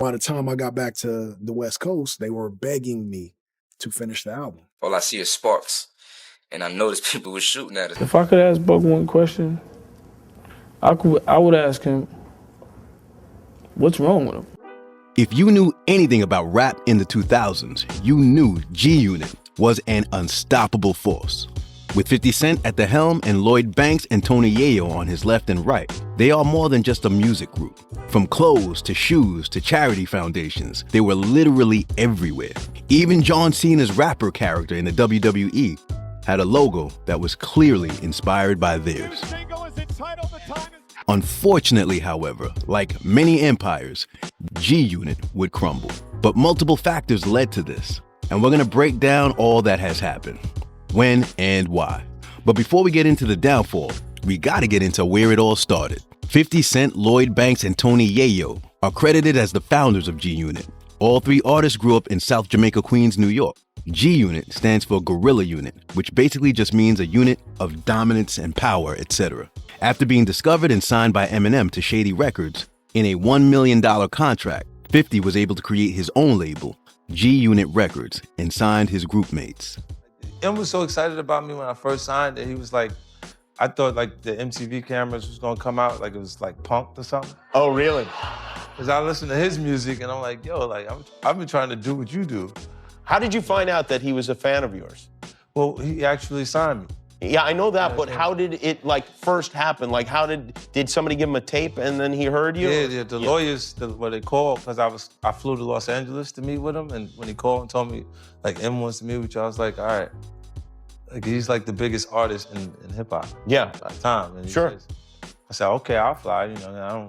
By the time I got back to the West Coast, they were begging me to finish the album. All I see is sparks, and I noticed people were shooting at us. If I could ask Buck one question, I would ask him, what's wrong with him? If you knew anything about rap in the 2000s, you knew G-Unit was an unstoppable force. With 50 Cent at the helm and Lloyd Banks and Tony Yayo on his left and right, they are more than just a music group. From clothes to shoes to charity foundations, they were literally everywhere. Even John Cena's rapper character in the WWE had a logo that was clearly inspired by theirs. Unfortunately, however, like many empires, G-Unit would crumble. But multiple factors led to this, and we're gonna break down all that has happened, when and why. But before we get into the downfall, we gotta get into where it all started. 50 Cent, Lloyd Banks, and Tony Yayo are credited as the founders of G-Unit. All three artists grew up in South Jamaica, Queens, New York. G-Unit stands for Guerrilla Unit, which basically just means a unit of dominance and power, etc. After being discovered and signed by Eminem to Shady Records, in a $1 million contract, 50 was able to create his own label, G-Unit Records, and signed his group mates. M was so excited about me when I first signed that he was like, I thought like the MTV cameras was gonna come out like it was like Punk'd or something. Oh, really? Because I listened to his music and I'm like, yo, like I've been trying to do what you do. How did you find out that he was a fan of yours? Well, he actually signed me. Yeah, I know that, but how did it like first happen? Like how did somebody give him a tape and then he heard you? Yeah, the lawyers, what they called, because I flew to Los Angeles to meet with him, and when he called and told me like M wants to meet with you, I was like, all right. Like he's like the biggest artist in hip hop. Yeah. At the time. And sure. I said, okay, I'll fly, you know,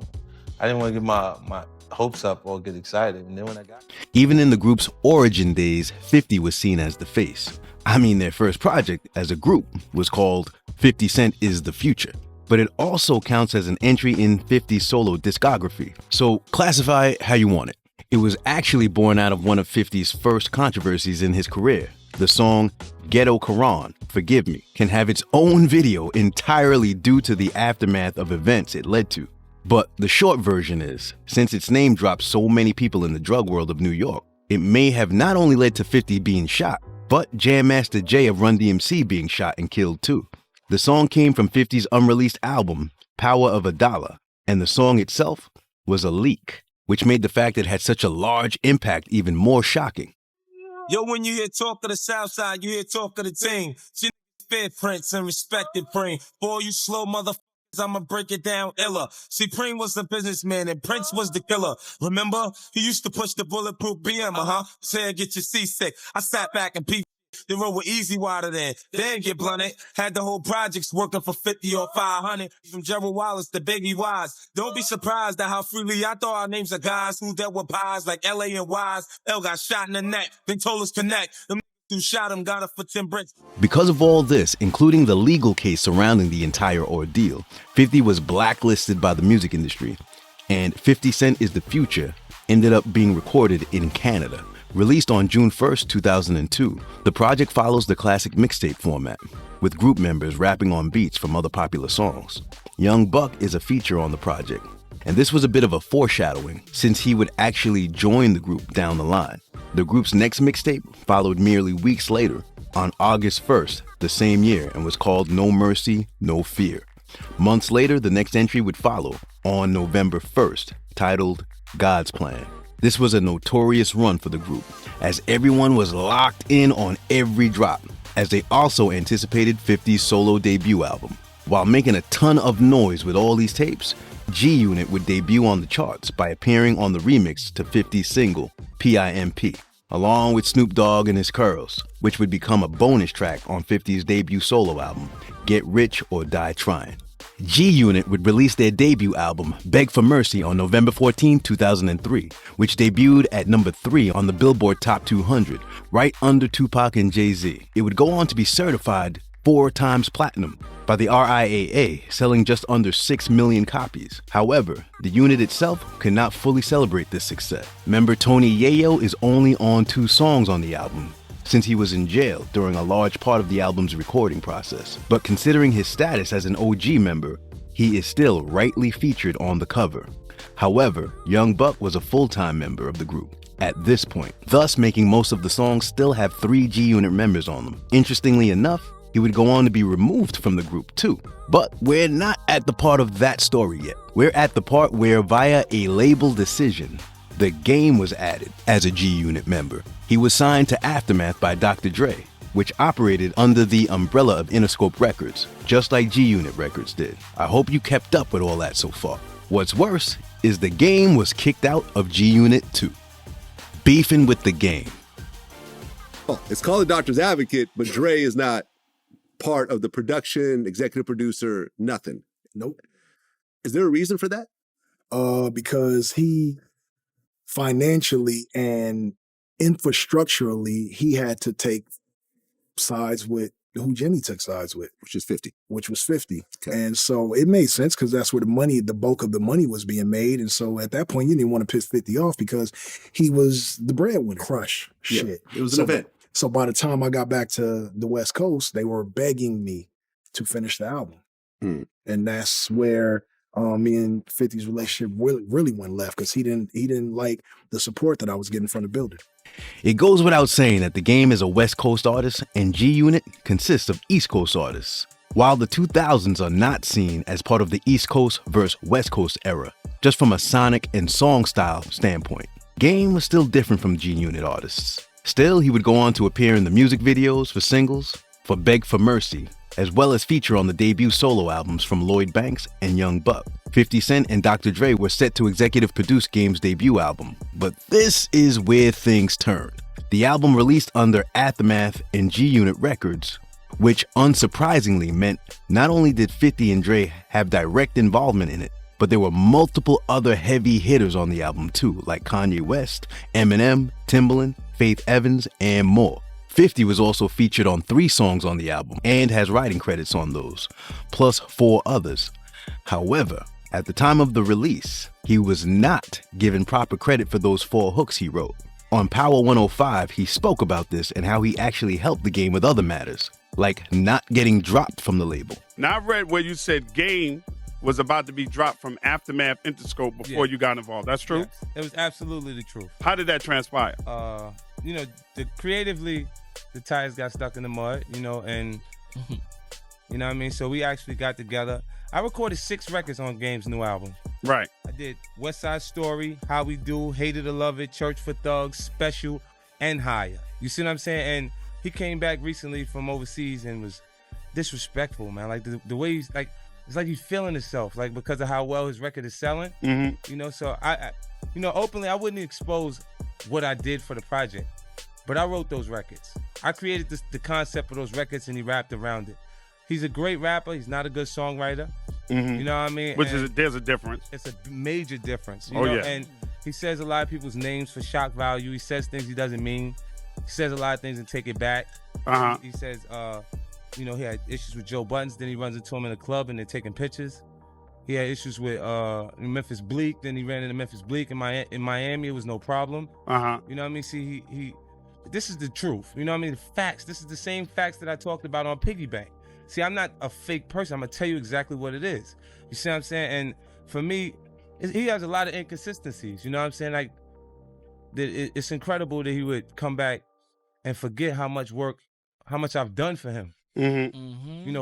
I didn't want to get my hopes up or get excited. And then when I got Even in the group's origin days, 50 was seen as the face. I mean, their first project as a group was called 50 Cent is the Future, but it also counts as an entry in 50's solo discography. So classify it how you want it. It was actually born out of one of 50's first controversies in his career. The song Ghetto Quran, Forgive Me, can have its own video entirely due to the aftermath of events it led to. But the short version is, since its name dropped so many people in the drug world of New York, it may have not only led to 50 being shot, but Jam Master Jay of Run DMC being shot and killed too. The song came from 50's unreleased album, Power of a Dollar, and the song itself was a leak, which made the fact that it had such a large impact even more shocking. Yo, when you hear talk of the South Side, you hear talk of the team. See fair prince and respected Preem. Boy, you slow motherfuckers, I'ma break it down iller. See, Preem was the businessman and Prince was the killer. Remember? He used to push the bulletproof BM, Say get you seasick. I sat back and peeped. The road was easy wider than. Then get blunted. Had the whole projects working for 50 or 500. From Gerald Wallace to Baby Wise. Don't be surprised at how freely I throw our names of guys who dealt with pies like LA and Wise. L got shot in the neck. Then told us connect. Them who shot him got it for 10 bricks. Because of all this, including the legal case surrounding the entire ordeal, 50 was blacklisted by the music industry. And 50 Cent is the Future ended up being recorded in Canada. Released on June 1st, 2002, the project follows the classic mixtape format, with group members rapping on beats from other popular songs. Young Buck is a feature on the project, and this was a bit of a foreshadowing since he would actually join the group down the line. The group's next mixtape followed merely weeks later, on August 1st, the same year, and was called No Mercy, No Fear. Months later, the next entry would follow, on November 1st, titled God's Plan. This was a notorious run for the group, as everyone was locked in on every drop, as they also anticipated 50's solo debut album. While making a ton of noise with all these tapes, G-Unit would debut on the charts by appearing on the remix to 50's single, PIMP, along with Snoop Dogg and His Curls, which would become a bonus track on 50's debut solo album, Get Rich or Die Trying. G-Unit would release their debut album, Beg for Mercy, on November 14, 2003, which debuted at number 3 on the Billboard Top 200, right under Tupac and Jay-Z. It would go on to be certified 4 times platinum by the RIAA, selling just under 6 million copies. However, the unit itself could not fully celebrate this success. Member Tony Yayo is only on 2 songs on the album, since he was in jail during a large part of the album's recording process. But considering his status as an OG member, he is still rightly featured on the cover. However, Young Buck was a full-time member of the group at this point, thus making most of the songs still have 3 G-Unit members on them. Interestingly enough, he would go on to be removed from the group too. But we're not at the part of that story yet. We're at the part where, via a label decision, The Game was added as a G-Unit member. He was signed to Aftermath by Dr. Dre, which operated under the umbrella of Interscope Records, just like G-Unit Records did. I hope you kept up with all that so far. What's worse is The Game was kicked out of G-Unit too. Beefing with The Game. Oh, it's called The Doctor's Advocate, but Dre is not part of the production, executive producer, nothing. Nope. Is there a reason for that? Because he financially and infrastructurally, he had to take sides with who Jimmy took sides with. Which is 50. Which was 50. Okay. And so it made sense because that's where the bulk of the money was being made. And so at that point, you didn't want to piss 50 off because he was the breadwinner. Crush. Yeah, Shit. it was an event. So by the time I got back to the West Coast, they were begging me to finish the album. And that's where me and 50's relationship really went left because he didn't like the support that I was getting from the building. It goes without saying that The Game is a West Coast artist and G-Unit consists of East Coast artists. While the 2000s are not seen as part of the East Coast versus West Coast era, just from a sonic and song style standpoint, Game was still different from G-Unit artists. Still, he would go on to appear in the music videos for singles, for Beg for Mercy, as well as feature on the debut solo albums from Lloyd Banks and Young Buck. 50 Cent and Dr. Dre were set to executive produce Game's debut album, but this is where things turned. The album released under Aftermath and G-Unit Records, which unsurprisingly meant not only did 50 and Dre have direct involvement in it, but there were multiple other heavy hitters on the album too, like Kanye West, Eminem, Timbaland, Faith Evans, and more. 50 was also featured on 3 songs on the album and has writing credits on those, plus 4 others. However, at the time of the release, he was not given proper credit for those 4 hooks he wrote. On Power 105, he spoke about this and how he actually helped The Game with other matters, like not getting dropped from the label. Now I read where you said Game was about to be dropped from Aftermath Interscope before you got involved. That's true? Yes, it was absolutely the truth. How did that transpire? Creatively, the tires got stuck in the mud, and you know what I mean? So we actually got together. I recorded 6 records on Game's new album. Right. I did West Side Story, How We Do, Hated to Love It, Church for Thugs, Special, and Higher. You see what I'm saying? And he came back recently from overseas and was disrespectful, man. Like the way he's like, it's like he's feeling himself, like because of how well his record is selling. So I openly, I wouldn't expose what I did for the project, but I wrote those records. I created the concept of those records and he rapped around it. He's a great rapper. He's not a good songwriter. You know what I mean? There's a difference. It's a major difference. You know? And he says a lot of people's names for shock value. He says things he doesn't mean. He says a lot of things and take it back. He says, he had issues with Joe Buttons. Then he runs into him in a club and they're taking pictures. He had issues with Memphis Bleak. Then he ran into Memphis Bleak in Miami. It was no problem. You know what I mean? See, he this is the truth. You know what I mean? The facts. This is the same facts that I talked about on Piggy Bank. See, I'm not a fake person. I'm going to tell you exactly what it is. You see what I'm saying? And for me, he has a lot of inconsistencies. You know what I'm saying? Like, it's incredible that he would come back and forget how much I've done for him.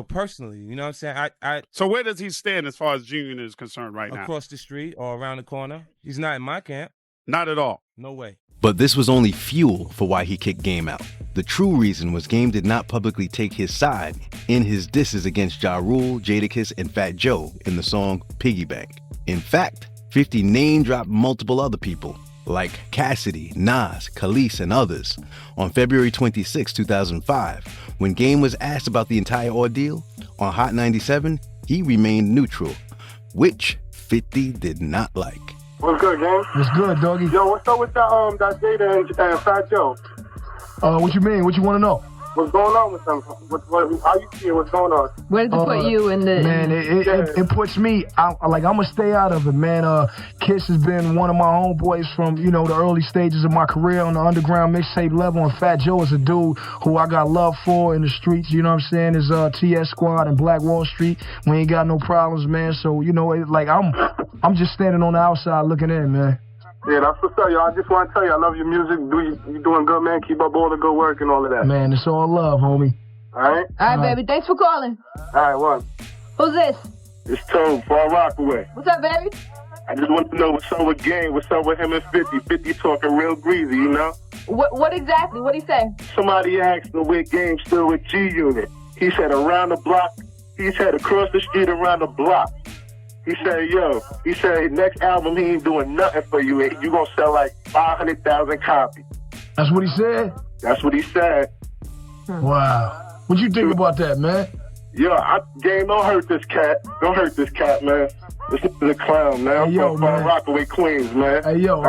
Personally. You know what I'm saying? So where does he stand as far as G-Unit is concerned right now? Across the street or around the corner. He's not in my camp. Not at all. No way. But this was only fuel for why he kicked Game out. The true reason was Game did not publicly take his side in his disses against Ja Rule, Jadakiss, and Fat Joe in the song Piggy Bank. In fact, 50 name-dropped multiple other people, like Cassidy, Nas, Khalees, and others. On February 26, 2005, when Game was asked about the entire ordeal, on Hot 97, he remained neutral, which 50 did not like. What's good, gang? What's good, doggy? Yo, what's up with that Jada and Fat Joe? What you mean? What you want to know? What's going on with them? How you feel? What's going on? Where does it put you in the... Man, it puts me, I'm going to stay out of it, man. Kiss has been one of my homeboys from, the early stages of my career on the underground mixtape level, and Fat Joe is a dude who I got love for in the streets, you know what I'm saying? Is TS Squad and Black Wall Street. We ain't got no problems, man. So, I'm just standing on the outside looking in, man. Yeah, that's what's up, y'all. I just want to tell you, I love your music. You doing good, man. Keep up all the good work and all of that. Man, it's all love, homie. All right? All right, baby. Thanks for calling. All right, one. Who's this? It's Toad, Far Rockaway. What's up, baby? I just want to know what's up with Game, what's up with him and 50. 50 talking real greasy, you know? What exactly? What'd he say? Somebody asked him where Game still with G-Unit. He said around the block. He said across the street around the block. He said, next album he ain't doing nothing for you. You gonna sell like 500,000 copies. That's what he said? That's what he said. Wow. What you think about that, man? Game, don't hurt this cat. Don't hurt this cat, man. This is a clown, man. I'm from Rockaway, Queens, man. Hey, yo,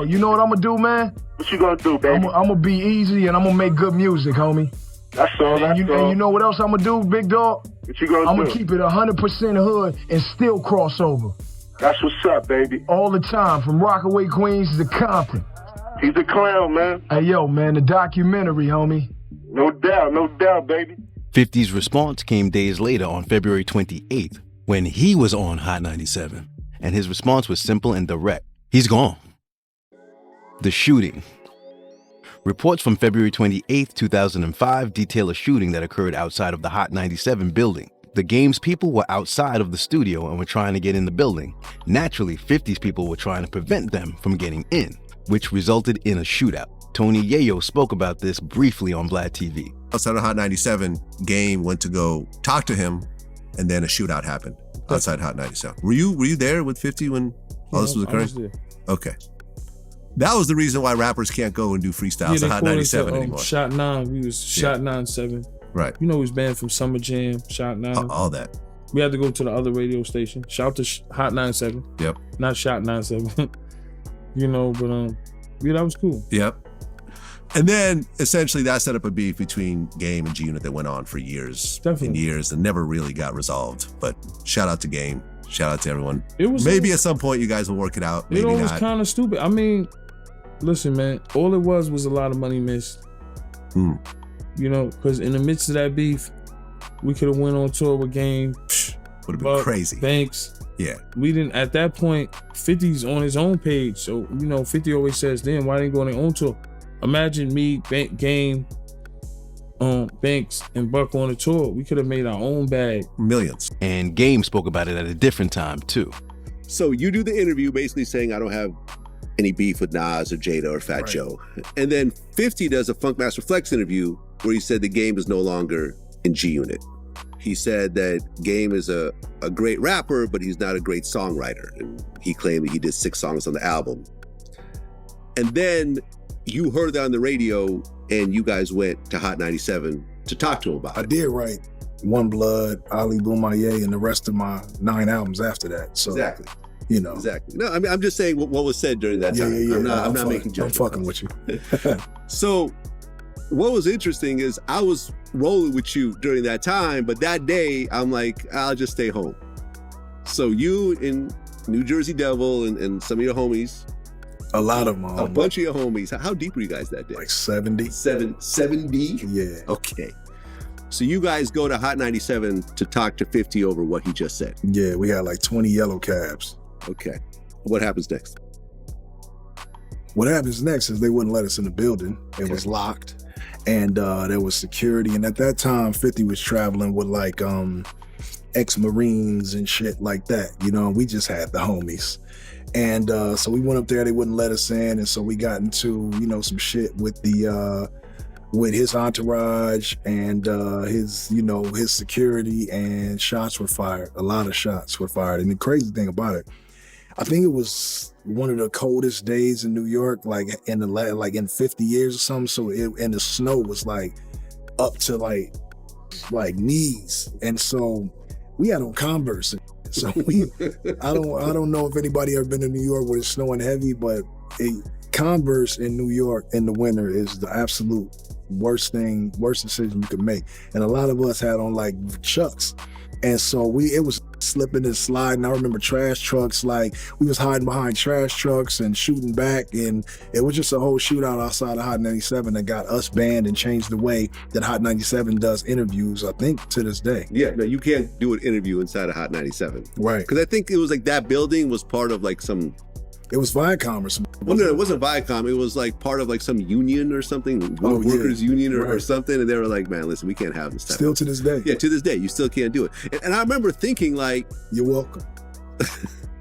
you know what I'm gonna do, man? What you gonna do, baby? I'm gonna be easy and I'm gonna make good music, homie. That's all, and you know what else I'm gonna do, big dog? What you gonna do? I'm gonna keep it 100% hood and still cross over. That's what's up, baby. All the time, from Rockaway, Queens to Compton. He's a clown, man. Hey, yo, man, the documentary, homie. No doubt, baby. 50's response came days later on February 28th when he was on Hot 97. And his response was simple and direct. He's gone. The shooting. Reports from February 28, 2005 detail a shooting that occurred outside of the Hot 97 building. The Game's people were outside of the studio and were trying to get in the building. Naturally, 50's people were trying to prevent them from getting in, which resulted in a shootout. Tony Yayo spoke about this briefly on Vlad TV. Outside of Hot 97, Game went to go talk to him, and then a shootout happened outside Hot 97. Were you there with 50 when all this was occurring? I was there. Okay. That was the reason why rappers can't go and do freestyles at Hot 97 anymore. Shot 9, we was Shot 9-7. Right. We was banned from Summer Jam, Shot 9. All that. We had to go to the other radio station. Shout to Hot 97. Yep. Not Shot 9-7. But that was cool. Yep. And then essentially that set up a beef between Game and G-Unit that went on for years and years and never really got resolved. But shout out to Game. Shout out to everyone. Maybe at some point you guys will work it out. Maybe not. It was kind of stupid. I mean, listen, man, all it was a lot of money missed. Because in the midst of that beef, we could have went on tour with Game. Would have been crazy. Banks. Yeah. We didn't, at that point, 50's on his own page. So, 50 always says, damn, why didn't go on their own tour? Imagine me, Game, Banks, and Buck on a tour. We could have made our own bag. Millions. And Game spoke about it at a different time, too. So you do the interview basically saying, I don't have any beef with Nas or Jada or Fat Joe. And then 50 does a Funkmaster Flex interview where he said the Game is no longer in G-Unit. He said that Game is a great rapper, but he's not a great songwriter. And he claimed that he did 6 songs on the album. And then you heard that on the radio and you guys went to Hot 97 to talk to him about it. I did write One Blood, Ali Boumaier, and the rest of my 9 albums after that. So, exactly. Exactly. No, I mean, I'm just saying what was said during that time. Yeah. I'm not making judgments. I'm fucking with you. So what was interesting is I was rolling with you during that time, but that day I'm like, I'll just stay home. So you and New Jersey Devil and some of your homies. A lot of them. A bunch of your homies. How deep were you guys that day? Like 70. 70? Yeah. Okay. So you guys go to Hot 97 to talk to 50 over what he just said. Yeah, we had like 20 yellow cabs. Okay. What happens next? What happens next is they wouldn't let us in the building. It was locked. And there was security. And at that time, 50 was traveling with like ex-Marines and shit like that. We just had the homies. And so we went up there, they wouldn't let us in. And so we got into, some shit with with his entourage and his security, and shots were fired. A lot of shots were fired. And the crazy thing about it, I think it was one of the coldest days in New York, like in 50 years or something. So and the snow was like up to like knees. And so we had on Converse. So I don't know if anybody ever been to New York where it's snowing heavy, but Converse in New York in the winter is the absolute worst decision you could make. And a lot of us had on like Chucks. And so it was slipping and sliding. I remember trash trucks, like we was hiding behind trash trucks and shooting back. And it was just a whole shootout outside of Hot 97 that got us banned and changed the way that Hot 97 does interviews, I think, to this day. Yeah, no, you can't do an interview inside of Hot 97. Right. Because I think it was like that building was part of like some... It was Viacom or something. Well, no, it wasn't Viacom. It was like part of like some union or something, workers union or something. And they were like, man, listen, we can't have this stuff. Still to this day. Yeah, to this day, you still can't do it. And I remember thinking like... You're welcome.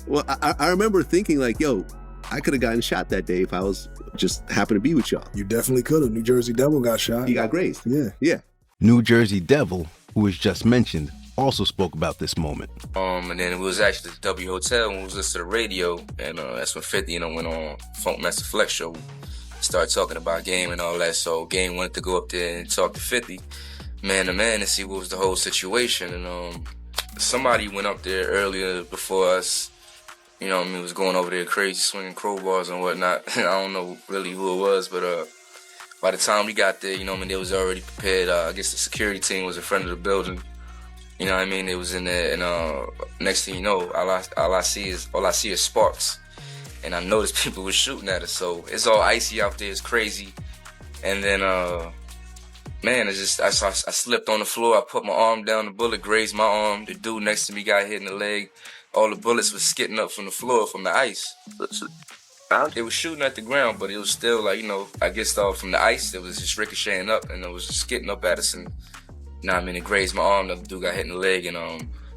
Well, I remember thinking like, yo, I could have gotten shot that day if I was just happened to be with y'all. You definitely could have. New Jersey Devil got shot. He got grazed. Yeah. Yeah. New Jersey Devil, who was just mentioned, also spoke about this moment. And then it was actually the W Hotel when we was listening to the radio, and that's when 50 went on Funk Master Flex show. Started talking about Game and all that, so Game wanted to go up there and talk to 50, man to man, and see what was the whole situation. And somebody went up there earlier before us, was going over there crazy, swinging crowbars and whatnot. I don't know really who it was, but by the time we got there, they was already prepared. I guess the security team was in front of the building. You know what I mean? It was in there, and next thing you know, all I see is sparks, and I noticed people were shooting at us. So it's all icy out there, it's crazy. And then, man, I slipped on the floor. I put my arm down, the bullet grazed my arm. The dude next to me got hit in the leg. All the bullets was skitting up from the floor from the ice. It was shooting at the ground, but it was still like, I guess from the ice, it was just ricocheting up, and it was just skitting up at us. And it grazed my arm. The dude got hit in the leg, and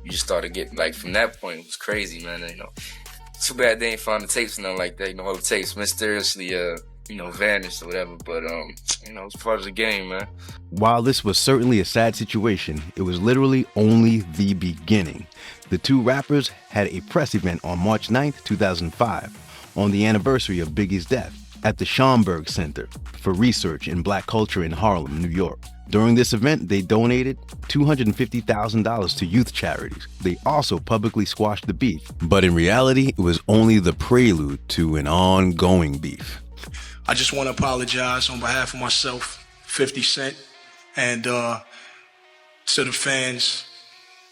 you just started getting, like, from that point, it was crazy, man. And, too bad they ain't found the tapes and nothing like that. All the tapes mysteriously, vanished or whatever. But, it's part of the game, man. While this was certainly a sad situation, it was literally only the beginning. The two rappers had a press event on March 9th, 2005, on the anniversary of Biggie's death, at the Schomburg Center for Research in Black Culture in Harlem, New York. During this event, they donated $250,000 to youth charities. They also publicly squashed the beef. But in reality, it was only the prelude to an ongoing beef. I just want to apologize on behalf of myself, 50 Cent, and to the fans,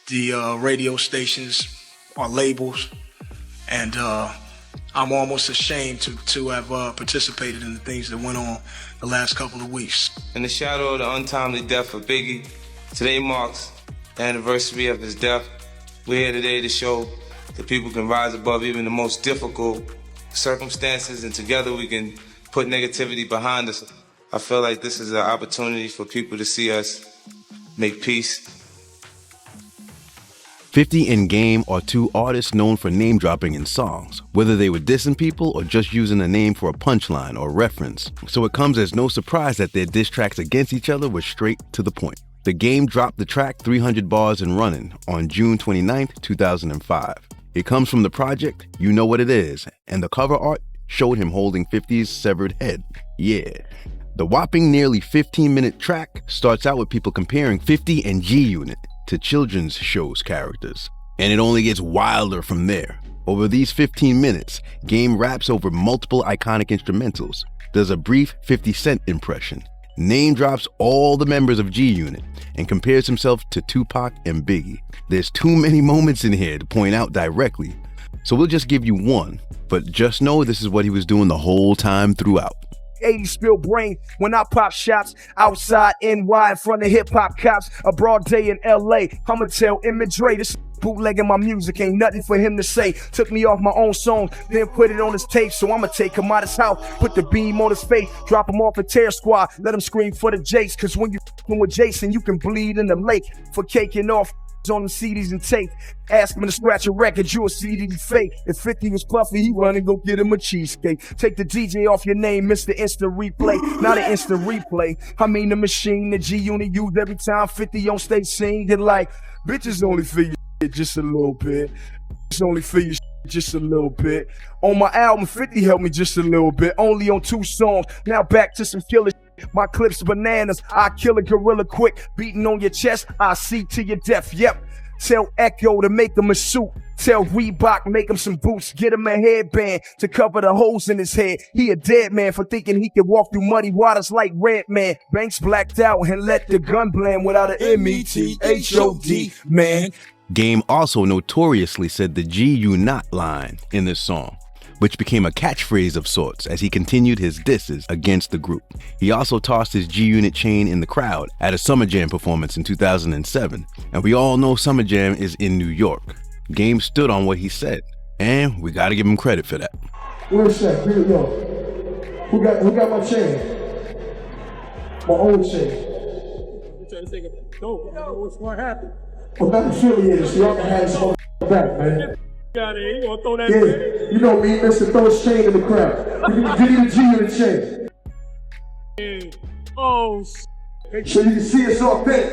the radio stations, our labels, and I'm almost ashamed to have participated in the things that went on the last couple of weeks. In the shadow of the untimely death of Biggie, today marks the anniversary of his death. We're here today to show that people can rise above even the most difficult circumstances, and together we can put negativity behind us. I feel like this is an opportunity for people to see us make peace. 50 and Game are two artists known for name dropping in songs, whether they were dissing people or just using a name for a punchline or reference. So it comes as no surprise that their diss tracks against each other were straight to the point. The Game dropped the track 300 Bars and Running on June 29th, 2005. It comes from the project You Know What It Is, and the cover art showed him holding 50's severed head. Yeah. The whopping nearly 15-minute track starts out with people comparing 50 and G-Unit to children's shows characters. And it only gets wilder from there. Over these 15 minutes, Game raps over multiple iconic instrumentals, does a brief 50 Cent impression, name drops all the members of G-Unit, and compares himself to Tupac and Biggie. There's too many moments in here to point out directly, so we'll just give you one, but just know this is what he was doing the whole time throughout. 80 spill brain when I pop shots outside NY in front of hip-hop cops. A broad day in LA, I'ma tell Dre this bootlegging my music ain't nothing for him to say. Took me off my own song, then put it on his tape, so I'ma take him out his house, put the beam on his face, drop him off at Terror Squad, let him scream for the Jakes, cause when you with Jason you can bleed in the lake for caking off on the CDs and tape. Ask him to scratch a record, you'll see that he fake. If 50 was puffy, he run and go get him a cheesecake. Take the DJ off your name, Mr. Instant Replay. Not an instant replay, I mean the machine that G-Unit used every time 50 on stage sing. They're like, bitches only for your shit just a little bit. It's only for your shit just a little bit. On my album, 50 helped me just a little bit. Only on 2 songs, now back to some killer shit. My clips bananas, I kill a gorilla quick. Beating on your chest, I see to your death, yep. Tell Echo to make him a suit. Tell Reebok make him some boots. Get him a headband to cover the holes in his head. He a dead man for thinking he could walk through muddy waters like Redman. Banks blacked out and let the gun blame without an M-E-T-H-O-D, man. Game also notoriously said the "G you not" line in this song, which became a catchphrase of sorts as he continued his disses against the group. He also tossed his G-Unit chain in the crowd at a Summer Jam performance in 2007, and we all know Summer Jam is in New York. Game stood on what he said, and we gotta give him credit for that. Wait a sec, here we go. Who got my chain? My old chain. I'm trying to take a dope. I don't know what's going to happen. I'm not affiliated, so y'all can have this back, man. Got it. You gonna throw that? Yeah, you know me, Mr. Throw his chain in the crowd. Give me the G in the chain. Oh, so you can see it's authentic.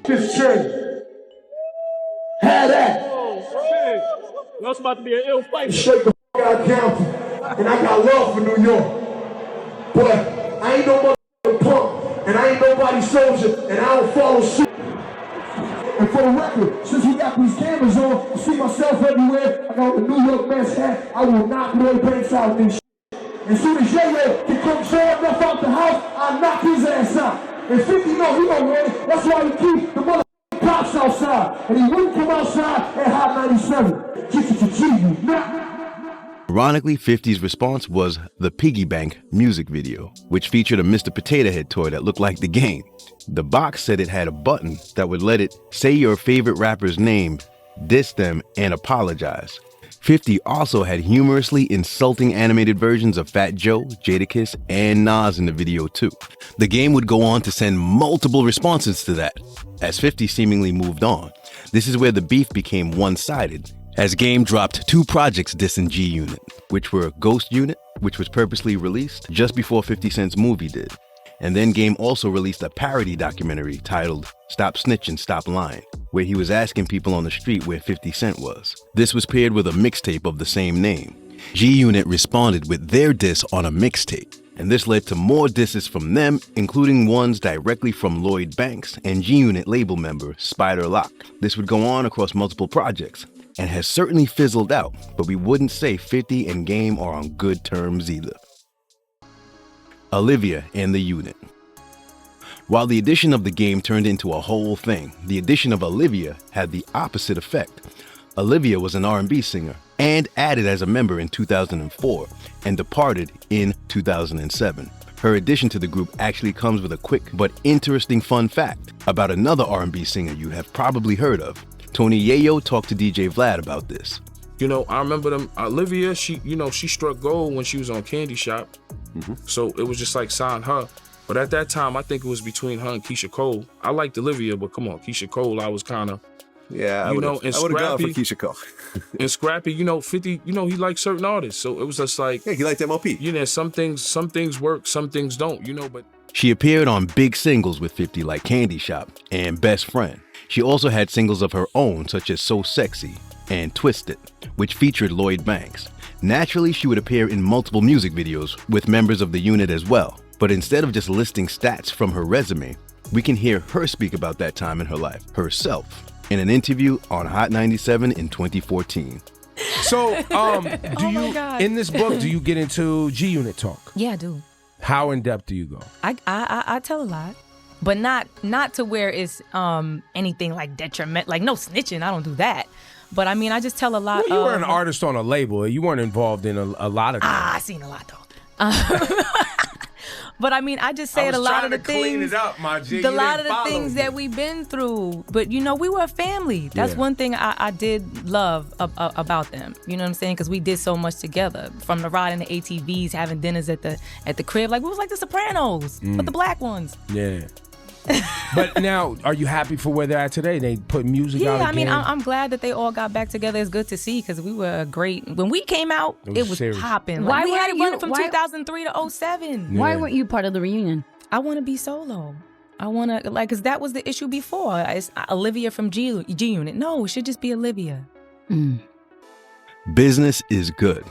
This chain. Have that. Oh, shit. That's about to be an ill fight. Straight the f out of county. And I got love for New York. But I ain't no motherfucking punk. And I ain't nobody's soldier. And I don't follow suit. And for the record, since we got these cameras on, I see myself everywhere. I got the New York Mets hat. I will knock Lloyd Banks out of this shit. As soon as Yayo can come short enough out the house, I'll knock his ass out. And 50 know he don't win. That's why he keep the motherfucking cops outside. And he wouldn't come outside at Hot 97. Ironically, 50's response was the Piggy Bank music video, which featured a Mr. Potato Head toy that looked like the game. The box said it had a button that would let it say your favorite rapper's name, diss them, and apologize. 50 also had humorously insulting animated versions of Fat Joe, Jadakiss, and Nas in the video too. The game would go on to send multiple responses to that, as 50 seemingly moved on. This is where the beef became one-sided, as Game dropped 2 projects dissing G-Unit, which were Ghost Unit, which was purposely released just before 50 Cent's movie did. And then Game also released a parody documentary titled Stop Snitching, Stop Lying, where he was asking people on the street where 50 Cent was. This was paired with a mixtape of the same name. G-Unit responded with their diss on a mixtape, and this led to more disses from them, including ones directly from Lloyd Banks and G-Unit label member Spider Lock. This would go on across multiple projects, and has certainly fizzled out, but we wouldn't say 50 and Game are on good terms either. Olivia and the Unit. While the addition of the Game turned into a whole thing, the addition of Olivia had the opposite effect. Olivia was an R&B singer and added as a member in 2004 and departed in 2007. Her addition to the group actually comes with a quick but interesting fun fact about another R&B singer you have probably heard of. Tony Yayo talked to DJ Vlad about this. You know, I remember them. Olivia, she struck gold when she was on Candy Shop. So it was just like sign her. But at that time, I think it was between her and Keisha Cole. I liked Olivia, but come on, Keisha Cole, I was kind of, I would have gone for Keisha Cole. And Scrappy, 50, he liked certain artists. So it was just like, yeah, he liked MLP. Some things work, some things don't, but. She appeared on big singles with 50 like Candy Shop and Best Friend. She also had singles of her own, such as So Sexy and Twisted, which featured Lloyd Banks. Naturally, she would appear in multiple music videos with members of the unit as well. But instead of just listing stats from her resume, we can hear her speak about that time in her life, herself, in an interview on Hot 97 in 2014. So, in this book, do you get into G-Unit talk? Yeah, I do. How in depth do you go? I tell a lot, but not to where it's anything like detriment, like no snitching. I don't do that. But I mean, I just tell a lot. Well, you were an artist on a label. You weren't involved in a lot of things. I seen a lot though. But I mean, I just say a lot of the things. Clean it up, my G. A lot of the things that we've been through. But we were a family. That's one thing I did love about them. You know what I'm saying? Because we did so much together. From the ride in the ATVs, having dinners at the crib. Like we was like the Sopranos, but the black ones. Yeah. But now, are you happy for where they're at today? They put music out again? Yeah, I mean, I'm glad that they all got back together. It's good to see because we were great. When we came out, it was popping. Why we had it weren't running you- from why- 2003 to 2007. Why weren't you part of the reunion? I want to be solo. I want to, because that was the issue before. It's Olivia from G Unit. No, it should just be Olivia. Business is good.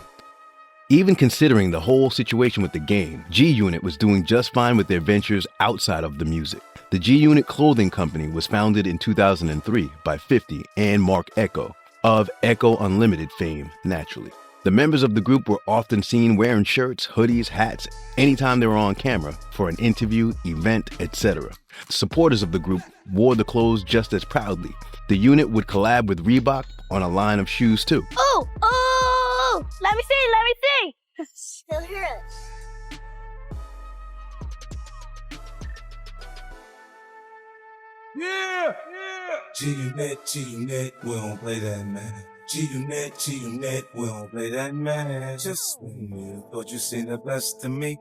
Even considering the whole situation with the game, G-Unit was doing just fine with their ventures outside of the music. The G-Unit clothing company was founded in 2003 by 50 and Mark Echo, of Echo Unlimited fame, naturally. The members of the group were often seen wearing shirts, hoodies, hats, anytime they were on camera for an interview, event, etc. Supporters of the group wore the clothes just as proudly. The unit would collab with Reebok on a line of shoes too. Oh, let me see. Still hear it. Yeah. G-Unit, we don't play that, man. G-Unit, we don't play that, man. Just when you thought you seen the best of me,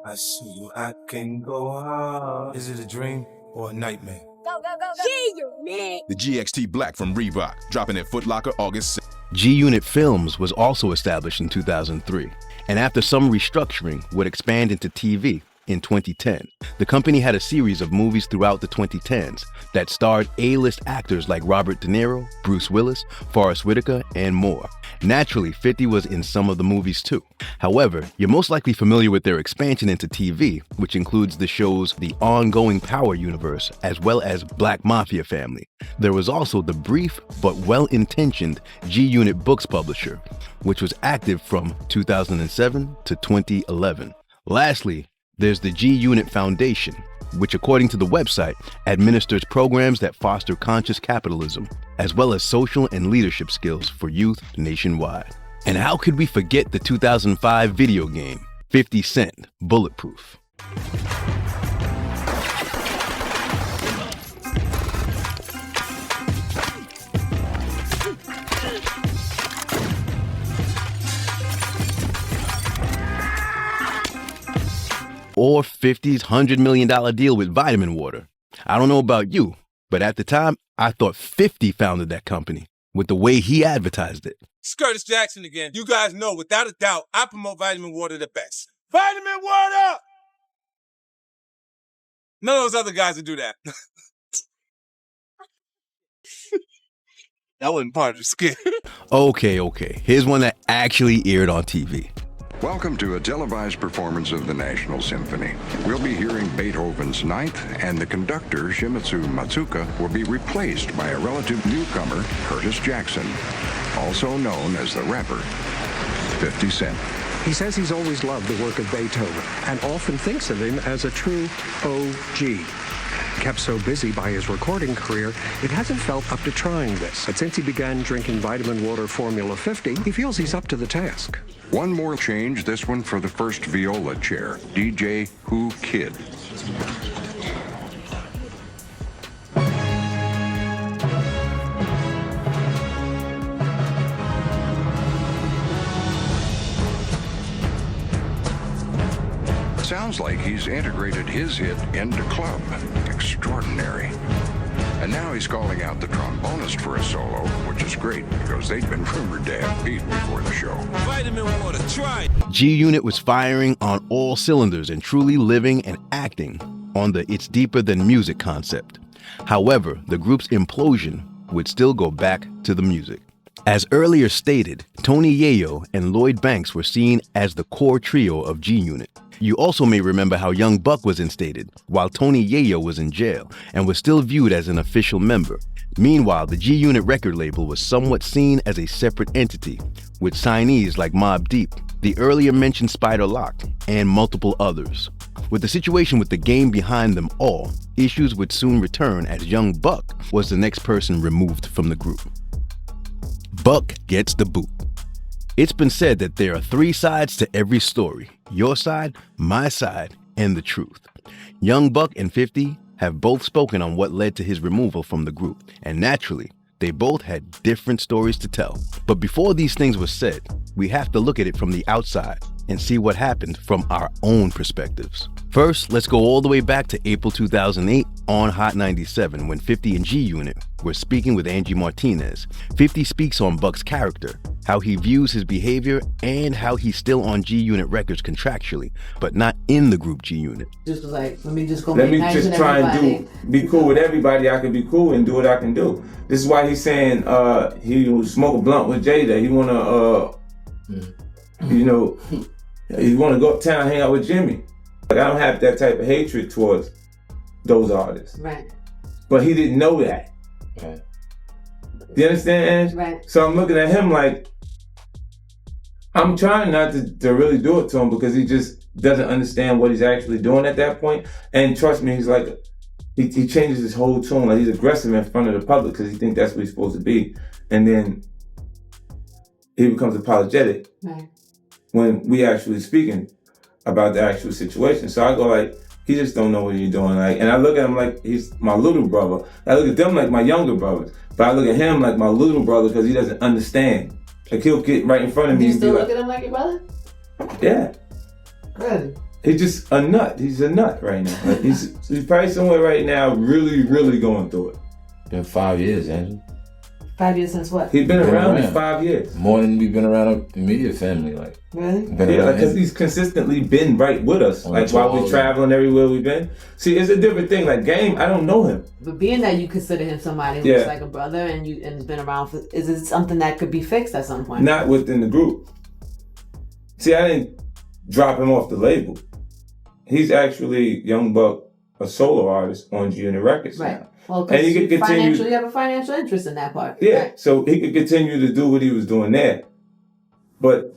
I show you I can go hard. Is it a dream or a nightmare? Go. G-Unit. The GXT Black from Reebok, dropping at Foot Locker August 6th. G-Unit Films was also established in 2003, and after some restructuring would expand into TV in 2010. The company had a series of movies throughout the 2010s that starred A-list actors like Robert De Niro, Bruce Willis, Forrest Whitaker, and more. Naturally, 50 was in some of the movies too. However, you're most likely familiar with their expansion into TV, which includes the shows The Ongoing Power Universe, as well as Black Mafia Family. There was also the brief but well-intentioned G-Unit Books publisher, which was active from 2007 to 2011. Lastly, there's the G-Unit Foundation, which according to the website, administers programs that foster conscious capitalism, as well as social and leadership skills for youth nationwide. And how could we forget the 2005 video game, 50 Cent, Bulletproof? Or 50's $100 million deal with vitamin water. I don't know about you, but at the time, I thought 50 founded that company with the way he advertised it. It's Curtis Jackson again. You guys know, without a doubt, I promote vitamin water the best. Vitamin water! None of those other guys would do that. That wasn't part of the skit. Okay. Here's one that actually aired on TV. Welcome to a televised performance of the National Symphony. We'll be hearing Beethoven's Ninth, and the conductor, Shimizu Matsuka, will be replaced by a relative newcomer, Curtis Jackson, also known as the rapper, 50 Cent. He says he's always loved the work of Beethoven and often thinks of him as a true OG. Kept so busy by his recording career, it hasn't felt up to trying this. But since he began drinking vitamin water Formula 50, he feels he's up to the task. One more change, this one for the first viola chair, DJ Who Kid. Sounds like he's integrated his hit into club. Extraordinary. And now he's calling out the trombonist for a solo, which is great because they'd been rumored to have beat before the show. Vitamin water, try. G-Unit was firing on all cylinders and truly living and acting on the It's Deeper Than Music concept. However, the group's implosion would still go back to the music. As earlier stated, Tony Yayo and Lloyd Banks were seen as the core trio of G-Unit. You also may remember how Young Buck was instated, while Tony Yayo was in jail and was still viewed as an official member. Meanwhile, the G-Unit record label was somewhat seen as a separate entity, with signees like Mobb Deep, the earlier mentioned Spider Lock, and multiple others. With the situation with the game behind them all, issues would soon return as Young Buck was the next person removed from the group. Buck gets the boot. It's been said that there are three sides to every story: your side, my side, and the truth. Young Buck and 50 have both spoken on what led to his removal from the group, and naturally, they both had different stories to tell. But before these things were said, we have to look at it from the outside and see what happened from our own perspectives. First, let's go all the way back to April 2008 on Hot 97 when 50 and G-Unit were speaking with Angie Martinez. 50 speaks on Buck's character, how he views his behavior, and how he's still on G-Unit records contractually, but not in the group G-Unit. Just was like, let me just go Let make me nice just with try everybody. and be cool with everybody. I can be cool and do what I can do. This is why he's saying he will smoke a blunt with Jada. He wanna You know, you want to go uptown, hang out with Jimmy. Like, I don't have that type of hatred towards those artists. Right. But he didn't know that. Right. You understand, Ange? Right. So I'm looking at him like, I'm trying not to really do it to him because he just doesn't understand what he's actually doing at that point. And trust me, he's like, he changes his whole tone. Like, he's aggressive in front of the public because he thinks that's what he's supposed to be. And then he becomes apologetic when we actually speaking about the actual situation. So I go like, he just don't know what you're doing. Like, and I look at him like he's my little brother. I look at them like my younger brothers. But I look at him like my little brother because he doesn't understand. Like, he'll get right in front of me. Do you and still be look like, at him like your brother? yeah. Really? He's just a nut. He's a nut right now. Like, he's probably somewhere right now really, really going through it. Been 5 years, Andrew. 5 years since what? He's been around in 5 years. More than we've been around the immediate family, like. Really? Yeah, because he's consistently been right with us. Like, while we're traveling everywhere we've been. See, it's a different thing. Like, Game, I don't know him. But being that you consider him somebody who's like a brother and has been around for, is it something that could be fixed at some point? Not within the group. See, I didn't drop him off the label. He's actually Young Buck, a solo artist on G-Unit Records Right. now. Well, And because he could continue. you have a financial interest in that part. Yeah, Right. so he could continue to do what he was doing there. But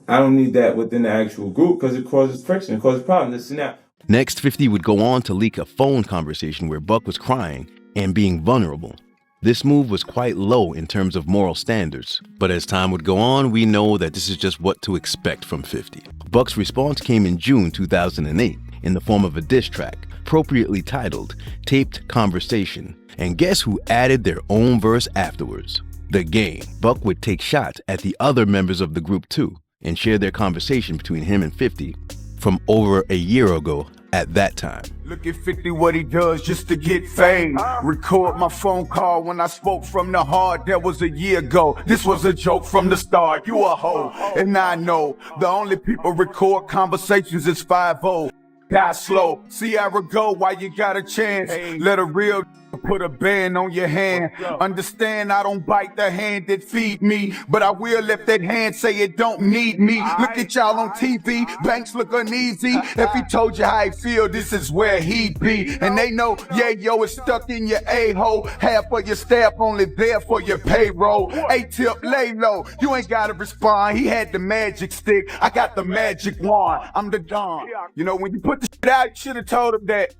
I don't need that within the actual group because it causes friction, it causes problems. Listen now. Next, 50 would go on to leak a phone conversation where Buck was crying and being vulnerable. This move was quite low in terms of moral standards, but as time would go on, we know that this is just what to expect from 50. Buck's response came in June 2008 in the form of a diss track, appropriately titled Taped Conversation. And guess who added their own verse afterwards? The Game. Buck would take shots at the other members of the group too, and share their conversation between him and 50 from over a year ago at that time. Look at 50 what he does just to get fame. Record my phone call when I spoke from the heart. That was a year ago. This was a joke from the start. You a hoe, and I know the only people record conversations is 5-0. Die slow, see how it go while you got a chance. Let a real put a band on your hand. Understand I don't bite the hand that feed me, but I will if that hand say it don't need me. Look at y'all on TV, Banks look uneasy. If he told you how he feel, this is where he'd be. And they know Yayo is stuck in your a-hole. Half of your staff only there for your payroll. A-tip, lay low, you ain't gotta respond. He had the magic stick, I got the magic wand. I'm the Don. You know, when you put the shit out, you should have told him that.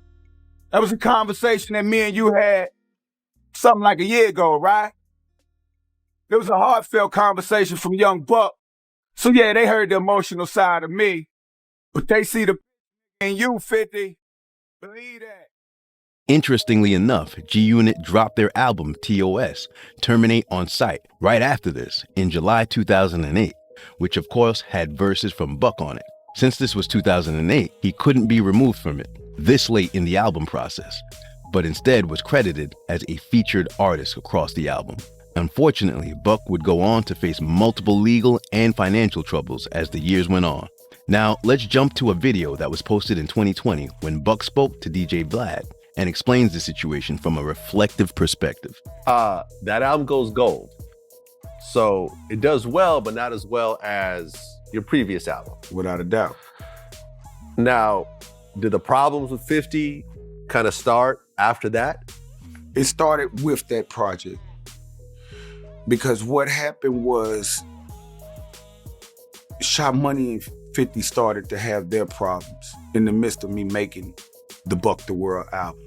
That was a conversation that me and you had something like a year ago, right? There was a heartfelt conversation from Young Buck. So yeah, they heard the emotional side of me, but they see the in you, 50. Believe that. Interestingly enough, G-Unit dropped their album TOS, Terminate on Sight, right after this in July 2008, which of course had verses from Buck on it. Since this was 2008, he couldn't be removed from it this late in the album process, but instead was credited as a featured artist across the album. Unfortunately, Buck would go on to face multiple legal and financial troubles as the years went on. Now, let's jump to a video that was posted in 2020 when Buck spoke to DJ Vlad and explains the situation from a reflective perspective. That album goes gold. So it does well, but not as well as your previous album. Without a doubt. Now, did the problems with 50 kind of start after that? It started with that project. Because what happened was Sha Money and 50 started to have their problems in the midst of me making the Buck the World album.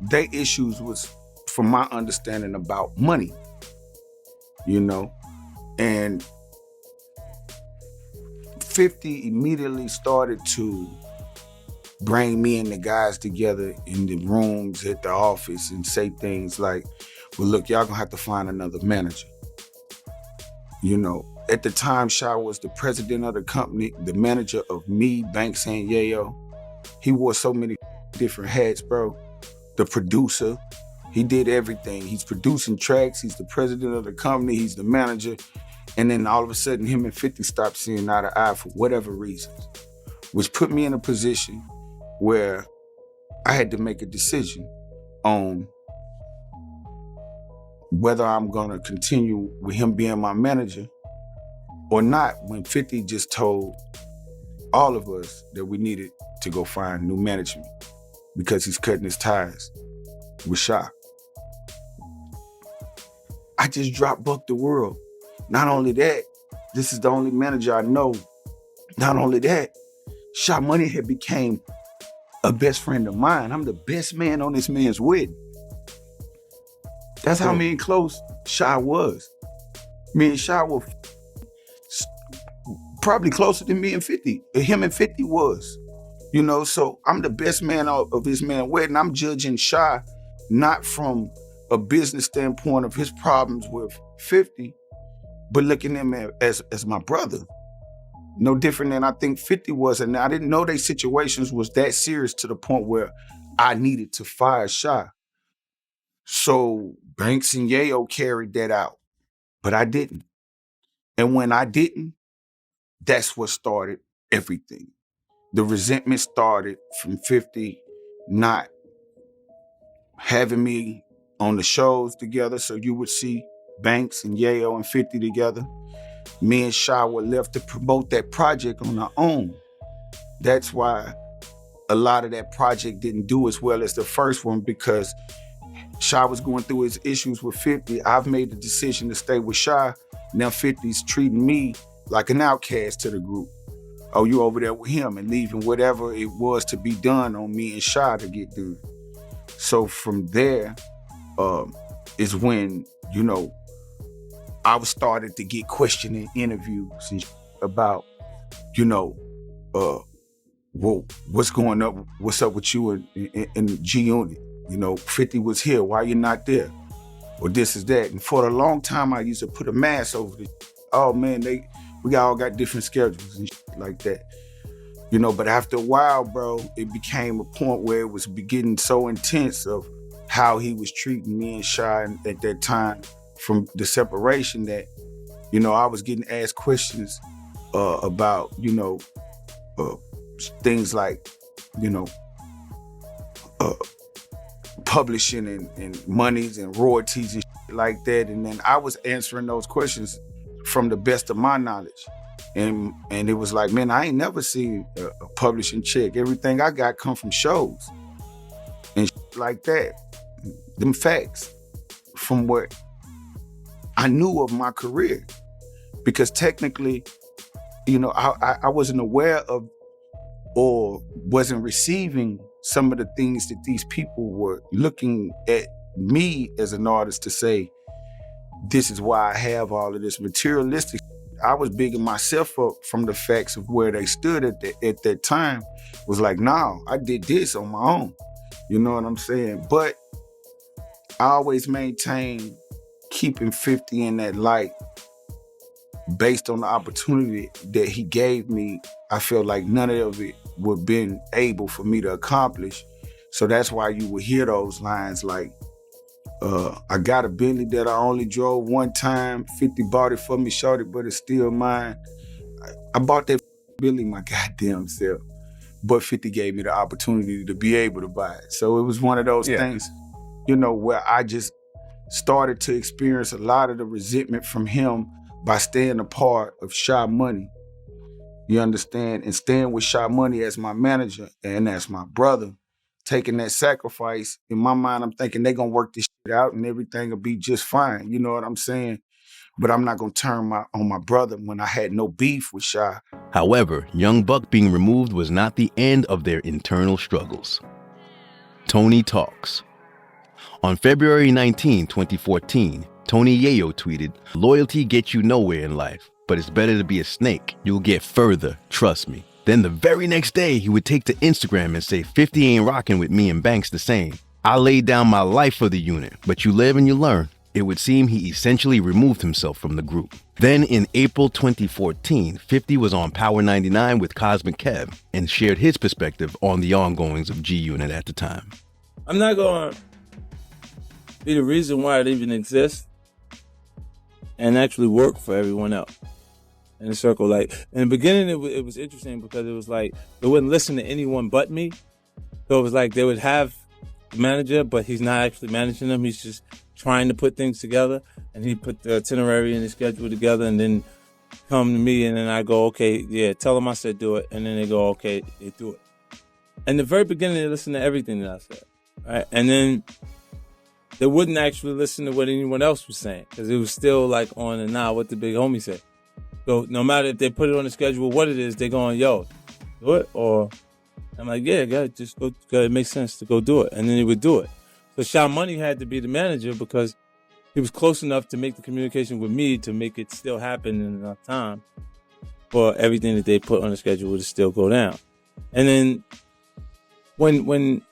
Their issues was, from my understanding, about money, you know? And 50 immediately started to bring me and the guys together in the rooms at the office and say things like, well, look, y'all gonna have to find another manager. You know, at the time, Sha was the president of the company, the manager of me, Banks, and Yayo. He wore so many different hats, bro. The producer, he did everything. He's producing tracks, he's the president of the company, he's the manager. And then all of a sudden, him and 50 stopped seeing eye to eye for whatever reasons, which put me in a position where I had to make a decision on whether I'm gonna continue with him being my manager or not when 50 just told all of us that we needed to go find new management because he's cutting his ties with Sha. I just dropped Buck the World. Not only that, this is the only manager I know. Not only that, Sha Money had became a best friend of mine. I'm the best man on this man's wedding. That's how me and close Sha was. Me and Sha were probably closer than me and 50. Him and 50 was. You know, so I'm the best man of his man's wedding. I'm judging Sha not from a business standpoint of his problems with 50, but looking at him as my brother. No different than I think 50 was. And I didn't know their situations was that serious to the point where I needed to fire Sha. So Banks and Yayo carried that out, but I didn't. And when I didn't, that's what started everything. The resentment started from 50 not having me on the shows together, so you would see Banks and Yayo and 50 together. Me and Sha were left to promote that project on our own. That's why a lot of that project didn't do as well as the first one, because Sha was going through his issues with 50. I've made the decision to stay with Sha. Now 50's treating me like an outcast to the group. Oh, you over there with him, and leaving whatever it was to be done on me and Sha to get done. So from there is when, you know, I was started to get questioned in interviews and about, you know, well, what's going up? What's up with you in the G Unit? You know, 50 was here. Why you not there? Or this is that. And for a long time, I used to put a mask over the. Oh man, we all got different schedules and like that. You know, but after a while, bro, it became a point where it was getting so intense of how he was treating me and Sha at that time from the separation that, you know, I was getting asked questions about, you know, things like, you know, publishing and monies and royalties and like that. And then I was answering those questions from the best of my knowledge. And it was like, man, I ain't never seen a publishing check. Everything I got come from shows and like that. Them facts from what I knew of my career. Because technically, you know, I wasn't aware of or wasn't receiving some of the things that these people were looking at me as an artist to say, this is why I have all of this materialistic. I was bigging myself up from the facts of where they stood at that time. Was like, no, I did this on my own. You know what I'm saying? But I always maintained keeping 50 in that light based on the opportunity that he gave me. I feel like none of it would have been able for me to accomplish. So that's why you would hear those lines like, I got a Bentley that I only drove one time. 50 bought it for me, shorty, but it's still mine. I bought that Bentley my goddamn self, but 50 gave me the opportunity to be able to buy it. So it was one of those things, you know, where I just started to experience a lot of the resentment from him by staying a part of Sha Money. You understand? And staying with Sha Money as my manager and as my brother, taking that sacrifice. In my mind, I'm thinking they're gonna work this shit out and everything will be just fine. You know what I'm saying? But I'm not gonna turn on my brother when I had no beef with Sha. However, Young Buck being removed was not the end of their internal struggles. Tony talks. On February 19, 2014, Tony Yayo tweeted, "Loyalty gets you nowhere in life, but it's better to be a snake. You'll get further, trust me." Then the very next day, he would take to Instagram and say, 50 ain't rocking with me and Banks the same. I laid down my life for the unit, but you live and you learn. It would seem he essentially removed himself from the group. Then in April 2014, 50 was on Power 99 with Cosmic Kev and shared his perspective on the ongoings of G Unit at the time. I'm not going to be the reason why it even exists and actually work for everyone else in the circle. Like in the beginning, it was interesting because it was like they wouldn't listen to anyone but me. So it was like they would have the manager, but he's not actually managing them. He's just trying to put things together, and he put the itinerary and the schedule together, and then come to me, and then I go, okay, yeah, tell them I said do it, and then they go, okay, they do it. In the very beginning, they listen to everything that I said, right? And then they wouldn't actually listen to what anyone else was saying, because it was still like on and now what the big homie said. So no matter if they put it on the schedule, what it is, they're going, yo, do it, or I'm like, yeah, just go, it makes sense to go do it, and then they would do it. So Sean Money had to be the manager because he was close enough to make the communication with me to make it still happen in enough time for everything that they put on the schedule to still go down. And then when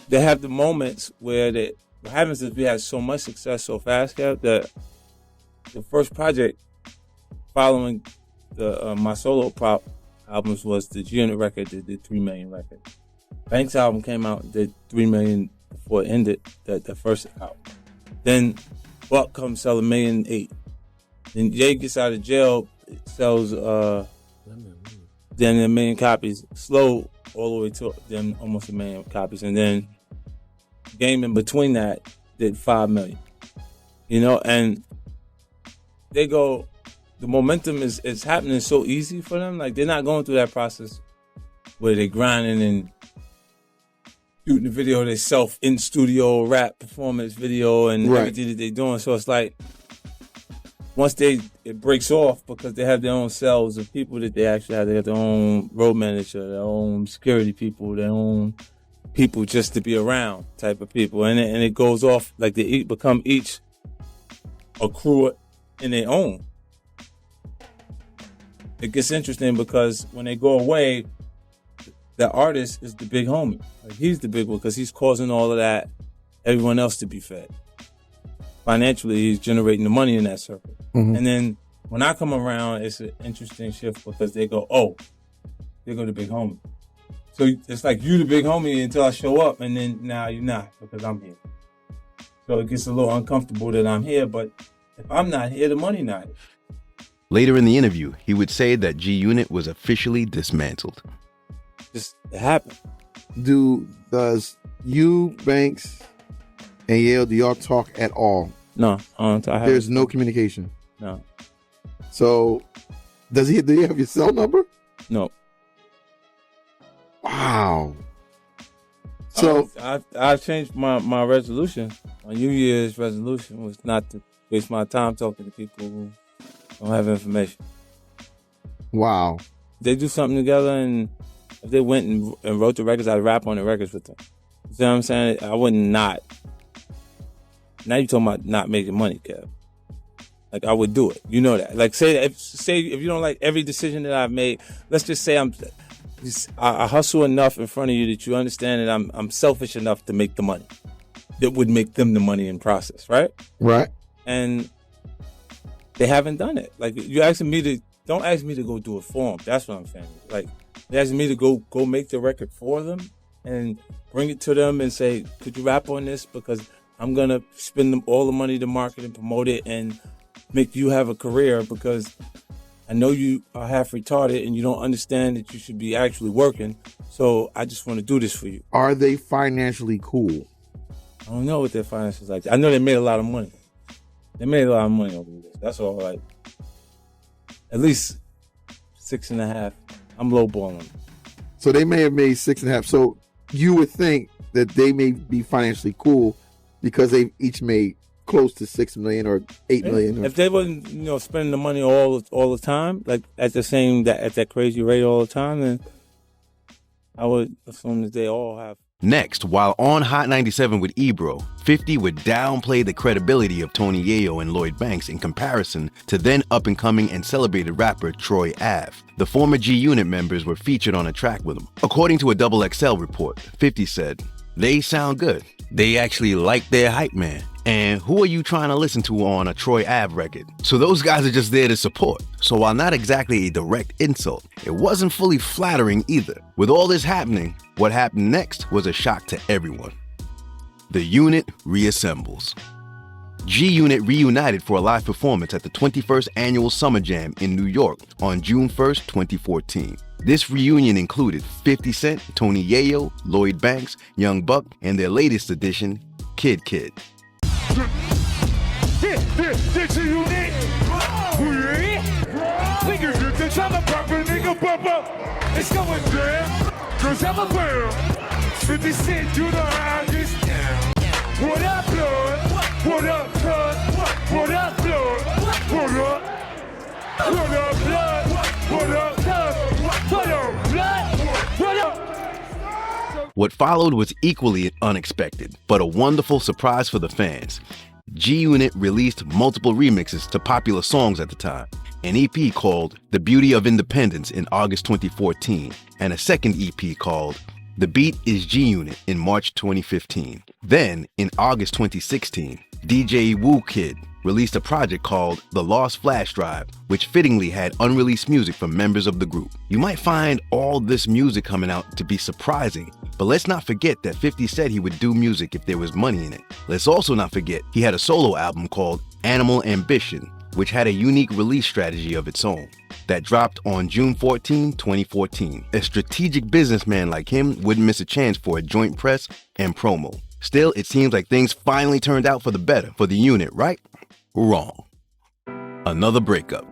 they have the moments where what happens is we had so much success so fast, Kev, that the first project following my solo albums was the G-Unit record that did 3 million record. Banks' album came out, did 3 million before it ended, the first album. Then Buck comes sell 1.8 million. Then Jay gets out of jail, it sells then 1 million copies, slow all the way to then almost 1 million copies. And then Game in between that did 5 million. You know, and they go, the momentum is happening so easy for them. Like they're not going through that process where they're grinding and shooting the video themselves in studio, rap performance video, and everything that they're doing. So it's like once it breaks off because they have their own cells of people that they actually have. They have their own road manager, their own security people, their own people just to be around type of people, and it goes off like they become each a crew in their own. It gets interesting because when they go away, the artist is the big homie. Like he's the big one because he's causing all of that, everyone else to be fed. Financially, he's generating the money in that circle. Mm-hmm. And then when I come around, it's an interesting shift because they go, oh, there go the big homie. So it's like you the big homie until I show up, and then now you're not because I'm here. So it gets a little uncomfortable that I'm here, but if I'm not here, the money not here. Later in the interview, he would say that G-Unit was officially dismantled. Just it happened. Does you, Banks, and Yayo, do y'all talk at all? No. There's no communication? No. So, do you have your cell number? No. Wow. So I've changed my resolution. My New Year's resolution was not to waste my time talking to people who don't have information. Wow. They do something together, and if they went and wrote the records, I'd rap on the records with them. You see what I'm saying? I wouldn't not. Now you're talking about not making money, Kev. Like I would do it. You know that. Like say if you don't like every decision that I've made, let's just say I hustle enough in front of you that you understand that I'm selfish enough to make the money. That would make them the money in process, right? Right. And they haven't done it. Like you asking me to, don't ask me to go do it for them. That's what I'm saying. Like they asking me to go make the record for them and bring it to them and say, could you rap on this? Because I'm gonna spend all the money to market and promote it and make you have a career because I know you are half retarded and you don't understand that you should be actually working. So I just want to do this for you. Are they financially cool? I don't know what their finances like. I know they made a lot of money. They made a lot of money over this. That's all, like, at least 6.5. I'm lowballing them. So they may have made 6.5. So you would think that they may be financially cool because they each made close to 6 million or 8 million. If they wasn't, spending the money all the time, like at that crazy rate all the time, then I would assume that they all have. Next, while on Hot 97 with Ebro, 50 would downplay the credibility of Tony Yayo and Lloyd Banks in comparison to then up-and-coming and celebrated rapper Troy Ave. The former G-Unit members were featured on a track with him. According to a XXL report, 50 said, "They sound good. They actually like their hype man. And who are you trying to listen to on a Troy Ave record?" So those guys are just there to support. So while not exactly a direct insult, it wasn't fully flattering either. With all this happening, what happened next was a shock to everyone. The unit reassembles. G-Unit reunited for a live performance at the 21st Annual Summer Jam in New York on June 1st, 2014. This reunion included 50 Cent, Tony Yayo, Lloyd Banks, Young Buck, and their latest addition, Kid Kid. This is unique. pump up. It's going down. Cause I'm a girl. 50 Cent, you know how I get down. What up, Lord? What up, blood? What up, Lord? What up? What up, blood? What up, blood? What up, blood? What up? What followed was equally unexpected, but a wonderful surprise for the fans. G-Unit released multiple remixes to popular songs at the time. An EP called The Beauty of Independence in August 2014, and a second EP called The Beat is G-Unit in March 2015. Then, in August 2016, DJ Woo Kid released a project called The Lost Flash Drive, which fittingly had unreleased music from members of the group. You might find all this music coming out to be surprising, but let's not forget that 50 said he would do music if there was money in it. Let's also not forget he had a solo album called Animal Ambition, which had a unique release strategy of its own, that dropped on June 14, 2014. A strategic businessman like him wouldn't miss a chance for a joint press and promo. Still, it seems like things finally turned out for the better for the unit, right? Wrong. Another breakup.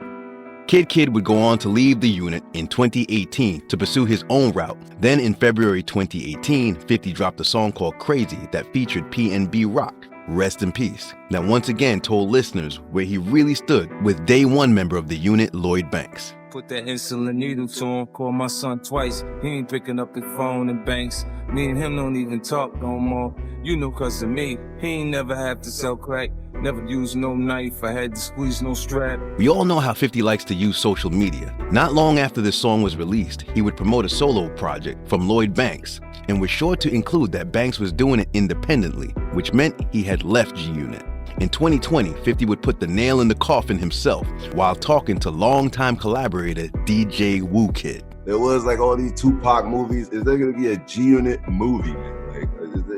Kid would go on to leave the unit in 2018 to pursue his own route. Then in February 2018, 50 dropped a song called Crazy that featured PNB Rock. Rest in peace. That once again told listeners where he really stood with day one member of the unit, Lloyd Banks. Put that insulin needle to him, called my son twice. He ain't picking up the phone, and Banks, me and him don't even talk no more. You know, cause of me, he ain't never have to sell crack. Never used no knife, I had to squeeze no strap. We all know how 50 likes to use social media. Not long after this song was released, he would promote a solo project from Lloyd Banks, and was sure to include that Banks was doing it independently, which meant he had left G-Unit. In 2020, 50 would put the nail in the coffin himself while talking to longtime collaborator DJ Woo Kid. There was like all these Tupac movies. Is there gonna be a G-Unit movie? Like,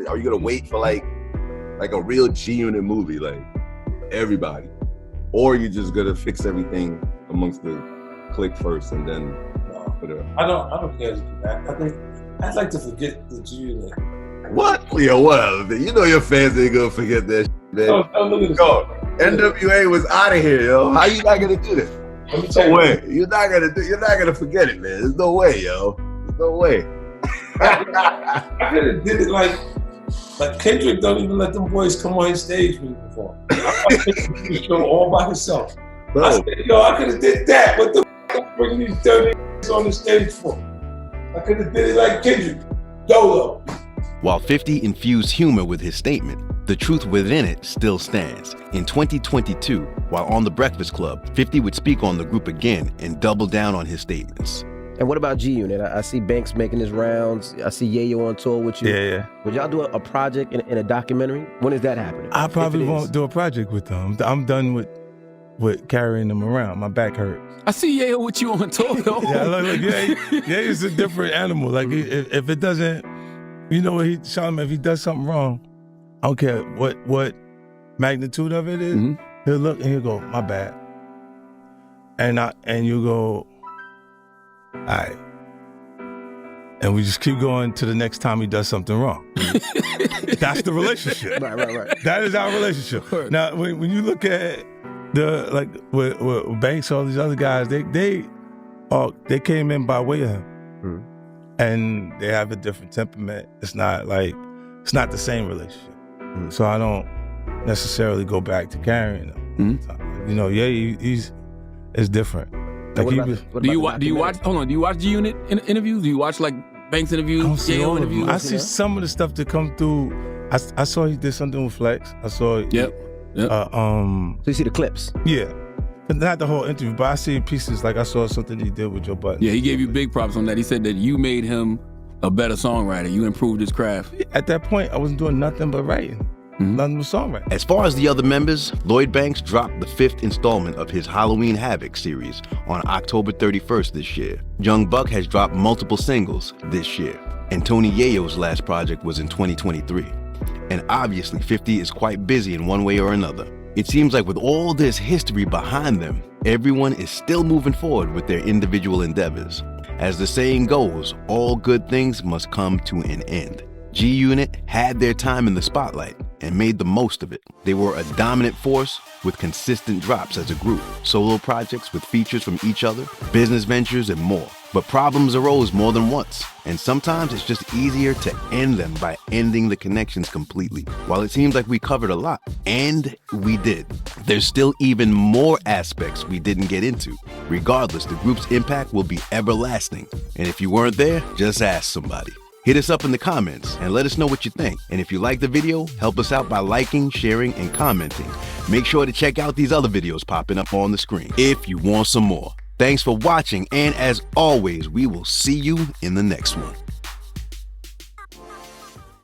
are you gonna wait for like a real G-Unit movie, like everybody? Or are you just gonna fix everything amongst the clique first and then put it up? I don't care to do that. I think I'd like to forget the G-Unit. What? Yo, whatever. You know your fans ain't gonna forget that shit, man. Oh, look at this. Yo, NWA was out of here, yo. How you not gonna do this? No way. You're not gonna forget it, man. There's no way, yo. There's no way. I could have did it like Kendrick don't even let them boys come on his stage with me before. I did the show all by himself. Bro. I said, yo, I could have did that. What the f*** bringing these dirty on the stage for? I could have did it like Kendrick. Dolo. While 50 infused humor with his statement, the truth within it still stands. In 2022, while on The Breakfast Club, 50 would speak on the group again and double down on his statements. And what about G-Unit? I see Banks making his rounds. I see Yayo on tour with you. Yeah. Would y'all do a project in a documentary? When is that happening? I probably won't do a project with them. I'm done with carrying them around. My back hurts. I see Yayo with you on tour, though. Yeah, look, Yayo's a different animal. Like, if it doesn't, you know what, if he does something wrong, I don't care what magnitude of it is, he'll look and he'll go, my bad. And you go, all right. And we just keep going to the next time he does something wrong. That's the relationship. Right. That is our relationship. Right. Now, when you look at with Banks, all these other guys, they came in by way of him. And they have a different temperament. It's not the same relationship. So I don't necessarily go back to carrying them. You know, he's different. Like do you watch? Hold on. Do you watch G-Unit interviews? Do you watch like Banks interviews, Yayo interviews? I see some of the stuff that come through. I saw he did something with Flex. I saw. Yep. So you see the clips? Yeah. But not the whole interview, but I see pieces. Like I saw something he did with Joe Budden. Yeah, he gave you big props on that. He said that you made him a better songwriter. You improved his craft. At that point, I wasn't doing nothing but writing. Nothing but songwriting. As far as the other members, Lloyd Banks dropped the 5th installment of his Halloween Havoc series on October 31st this year. Young Buck has dropped multiple singles this year. And Tony Yayo's last project was in 2023. And obviously, 50 is quite busy in one way or another. It seems like with all this history behind them, everyone is still moving forward with their individual endeavors. As the saying goes, all good things must come to an end. G-Unit had their time in the spotlight and made the most of it. They were a dominant force with consistent drops as a group, solo projects with features from each other, business ventures, and more. But problems arose more than once, and sometimes it's just easier to end them by ending the connections completely. While it seems like we covered a lot, and we did, there's still even more aspects we didn't get into. Regardless, the group's impact will be everlasting, and if you weren't there, just ask somebody. Hit us up in the comments and let us know what you think. And if you like the video, help us out by liking, sharing, and commenting. Make sure to check out these other videos popping up on the screen if you want some more. Thanks for watching, and as always, we will see you in the next one.